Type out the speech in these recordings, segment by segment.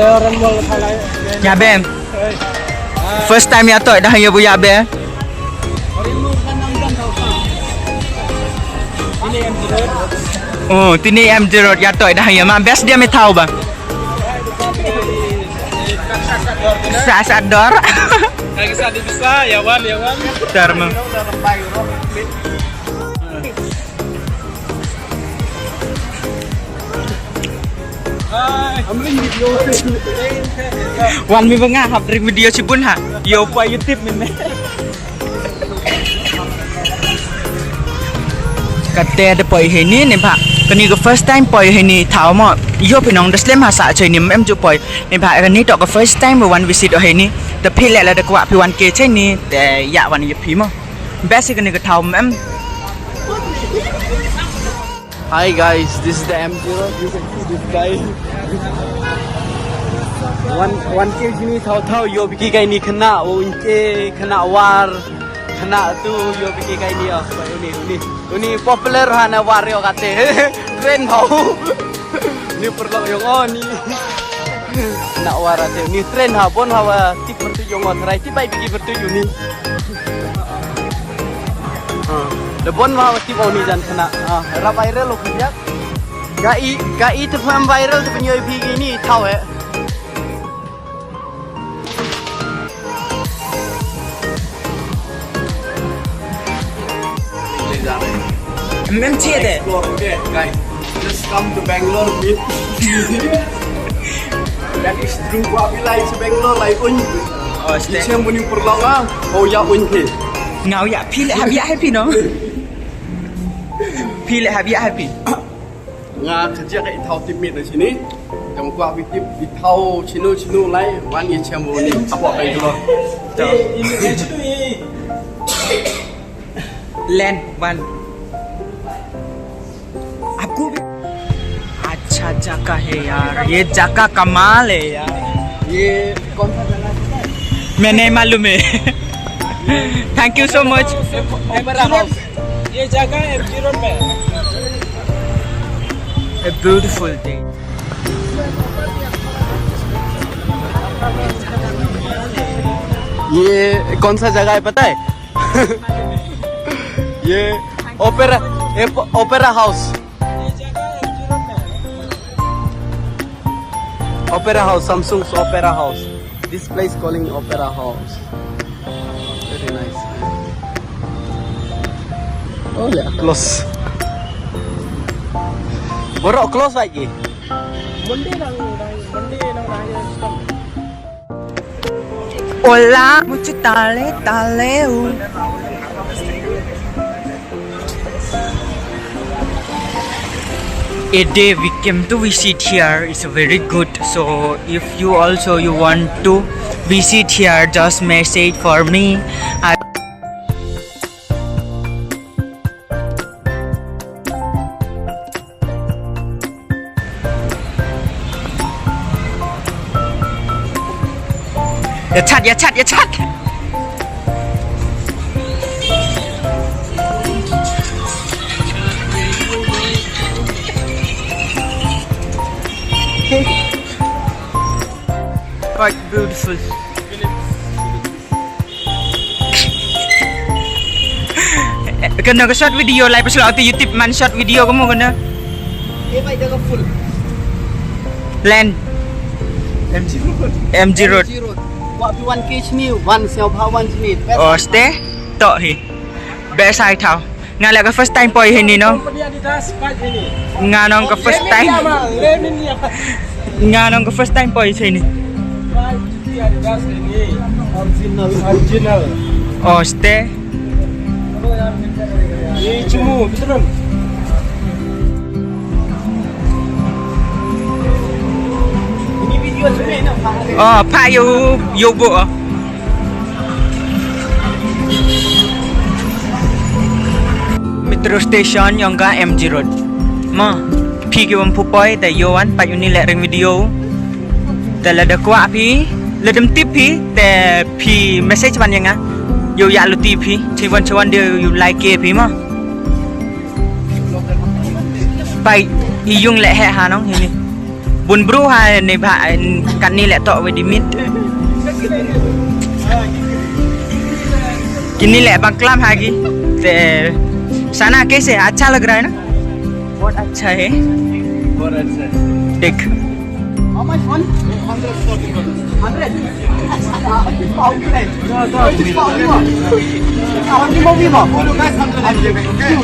orang mau halai. Ya be. First time ya toy dah ya bu ya be. Oh, tini M0 ya toy dah ya. Ma best dia me tahu bang. Sadar. Lagi sadar bisa ya wan. Terma. Wan mi banga hap dari video cipun ha. Yo pa YouTube min. Kata ada poi ini ni pak. Kini ke first time poi ini tahu mo. Yo pinong dasle masa cai ni em ju poi. Ni pak kini tok ke first time wan visit oh ini. Tapi lek ada kuat pi wan ke cai ni. Te ya wan ye pi mo. Best kini ke tahu em. Hi guys, this is the M0. You can see this guy. One case ini tahu yo biki kai ni kena, inke kena war, kena tu yo biki kai ni ah. Ini popular hana war yo kate. Trend tahu. Ni perlu yo ni. Kena war ate. Ni trend ha bon hawa tip bertu yo ngai tip bai biki bertu yo ni. Lebon mah waktu bau ni jangan kena. Era viral lo kerja. Gai tu pun viral tu punya video ini tahu Memang deh. Okay, guys, just come to Bangalore meet. That is true. Gua bilang se Bangalore lai pun. Oh, stay. Chem punya perlawanan. Oh ya pun ke. Ngau ya pi le happy no. Pi le happy. Nga kerja kat itau timit di sini. Yang gua tip itau cinu lai wan ye chem ni apa Bangalore. Ini tu ni. Land one. आपको भी अच्छा जगह है यार, ये जगह कमाल है यार। ये कौन सा जगह है? मैं नहीं मालूम है। Thank you so much. ये जगह M0 में। A beautiful day। ये कौन सा जगह है पता है? ये opera house. Opera House, Samsung's Opera House. This place calling Opera House. Very nice. Oh yeah, close. Borok close lagi. Monday nang. Hola, mucho tale. A day we came to visit here is very good, so if you also want to visit here, just message for me. Ya chat. Quite beautiful. Kena ke short video live pasal auto YouTube man short video kamu kena. Baik jaga full. Land M0. Waktu one case ni, one self one ni. Oh stay. Tok hi. Best I tahu. Ngala ke first time poi ini no. Nganong ke first time. Nganong ke first time poi sini. Original. Oh stay. Ini cemu, betul. Ini video sebenarnya nak. Oh, pak you book. Metro station yang ka M0. Ma, pi ke wampu poi ta yoan pa yuni lek ring video. Ta la da kwa pi, la dem tip pi ta pi message ban yang yo ya lu tip pi, chi wan dia you like ke pi ma. Pai i yung lek he ha nong ni. Bun bro hai ni ba kan ni lek tok we di mit. Kini lek bang klam hagi. ते सना कैसे अच्छा लग रहा है ना बहुत अच्छा है देख How much one? 100.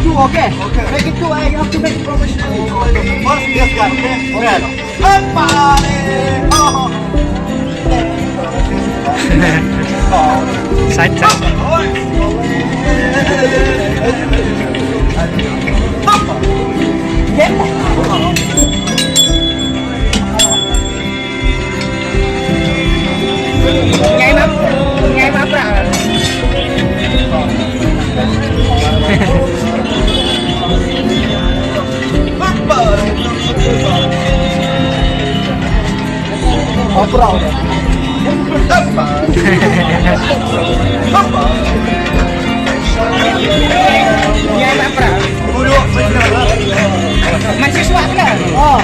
Two, okay. Make it two. I have to make it professionally. First, this guy. Okay. side Ngay mà ra. Ngay mà ra. Masih suat lah. Oh.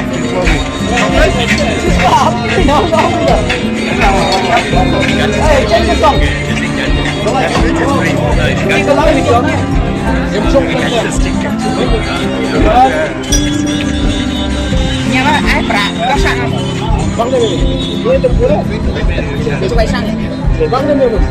Hey, change the song. Nhưng mà ai pra có sang không? Vâng đây mình. Chụp bài sang. Vâng đây mình.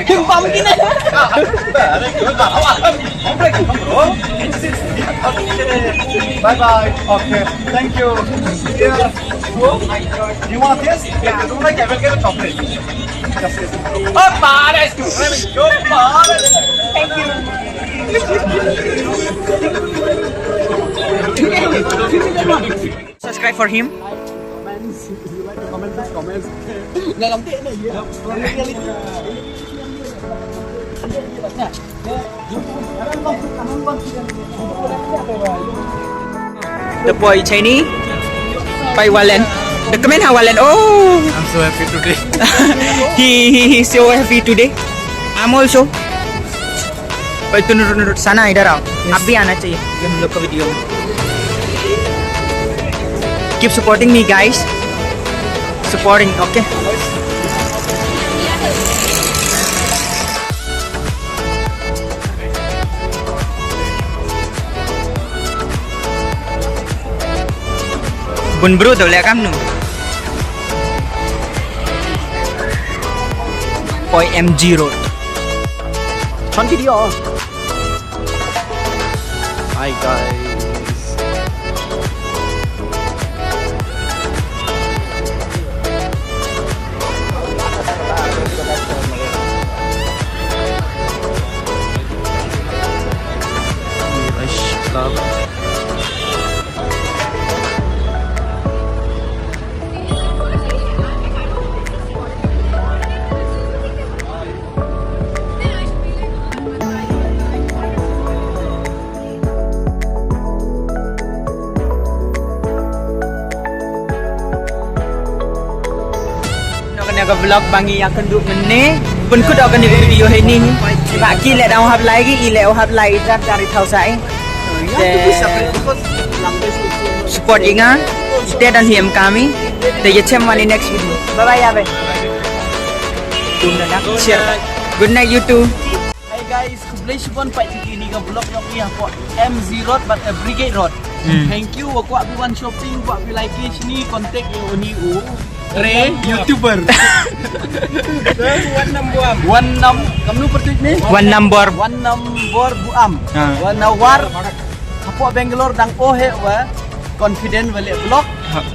Kim bấm cái này. Bye bye. Okay. Thank you. Yeah. You want this? Yeah. You like it? We'll get a chocolate. Just this. Oh, bye. Thank you. subscribe for him Comments. If you like to comment, please comment. Nggak lampu ini ya. the boy cheini by Wallen the comment how Wallen oh I'm so happy today. he's so happy today I'm also भाई तू नूर सना इधर आओ आप भी आना चाहिए ये हम लोग का वीडियो में keep supporting me guys supporting okay bun bro đâu lẽ cam nụ Boy MG Road Fun video. Hi guys. Naga vlog bangi yang kenduk mene pun ku dak kena video hari ni bak ki lek dau hab lagi i lek hab lai jar cari tahu sai support inga stay dan him kami te ye chem wali next video bye bye ya be share good night you too Hey guys, kublai shipon pai ni ka vlog yok ni ko MZ Road but Brigade Road. Thank you ko abuan shopping ko abu like ni contact yo ni u Re YouTuber. One number kamu pertik ni? one number buam. One nawar apo Bangalore dang ohe wa confident wale vlog.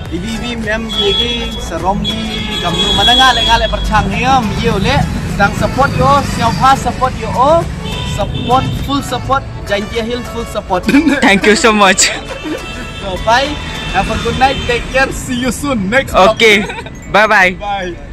Ibi mem yegi saromgi kamu mana ngale perchang hiam yo le dang support yo siapa support yo support, full support. Jaintia Hill, full support. Thank you so much. So bye. Have a good night. Take care. See you soon. Next vlog. Okay. Bye bye. Bye.